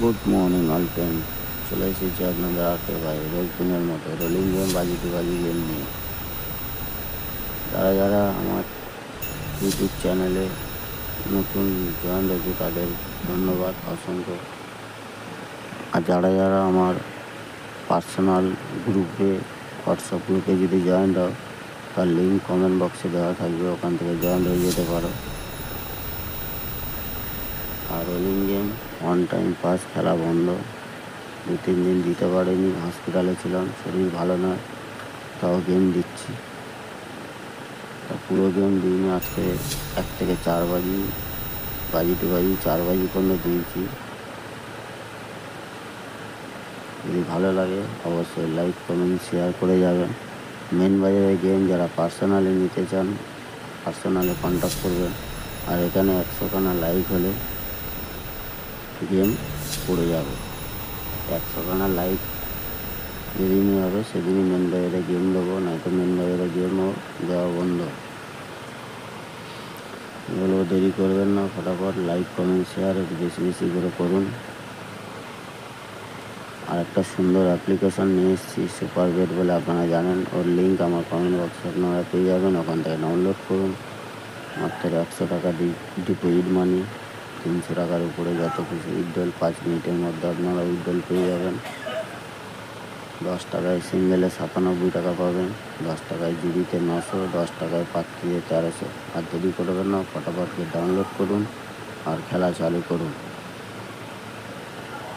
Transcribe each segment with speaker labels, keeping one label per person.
Speaker 1: Good morning all friend, চলে এসেছি আপনাদের আটকে ভাই রোজ দিনের মতো রোলিং গেম বাজি গেম নিয়ে। যারা যারা আমার ইউটিউব চ্যানেলে নতুন জয়েন হয়েছে তাদের ধন্যবাদ অসংখ্য। আর যারা যারা আমার পার্সোনাল গ্রুপে হোয়াটসঅ্যাপ গ্রুপে যদি জয়েন হও, তার লিঙ্ক কমেন্ট বক্সে দেওয়া থাকবে, ওখান থেকে জয়েন হয়ে যেতে পারো। আর rolling game one time pass খেলা বন্ধ, 2-3 দিন দিতে পারিনি, হসপিটালে ছিলাম, শরীর ভালো নয়, তাও গেম দিচ্ছি। তা পুরো গেম দিইনি, আজকে 1 থেকে 4 বাজি 4 বাজি পর্যন্ত দিয়েছি। যদি ভালো লাগে অবশ্যই লাইক কমেন্ট শেয়ার করে যাবেন। মেন বাজারের গেম যারা পার্সোনালি নিতে চান পার্সোনালি কন্ট্যাক্ট করবেন। আর এখানে 100 খানা লাইক হলে গেম পড়ে যাবে। 100 খানা লাইক যেদিনই হবে সেদিনই মেন বাজারে গেম দেবো, নয়তো মেন বাজারে গেমও দেওয়া বন্ধ। এগুলো দেরি করবেন না, ফটাফট লাইক কমেন্ট শেয়ার একটু বেশি বেশি করে করুন। আর একটা সুন্দর অ্যাপ্লিকেশান নিয়ে এসেছি সুপার বেট বলে, আপনারা জানেন, ওর লিঙ্ক আমার কমেন্ট বক্সে আপনারা পেয়ে যাবেন। ওখান থেকে ডাউনলোড করুন। মাত্র 100 টাকা ডিপোজিট মানি, 300 টাকার উপরে যত কিছু উইথড্রল 5 মিনিটের মধ্যে আপনারা উইথড্রল পেয়ে যাবেন। 10 টাকায় সিঙ্গেলে 97 টাকা পাবেন, 10 টাকায় জিবিতে 900, 10 টাকায় পাত্রিতে 1300। আর দেরি করবেন না, ফটাফট ডাউনলোড করুন আর খেলা চালু করুন।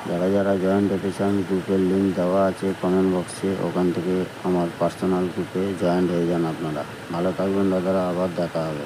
Speaker 1: যারা যারা জয়েন হতে চান, গ্রুপের লিঙ্ক দেওয়া আছে কমেন্ট বক্সে, ওখান থেকে আমার পার্সোনাল গ্রুপে জয়েন হয়ে যান আপনারা। ভালো থাকবেন দাদারা, আবার দেখা হবে।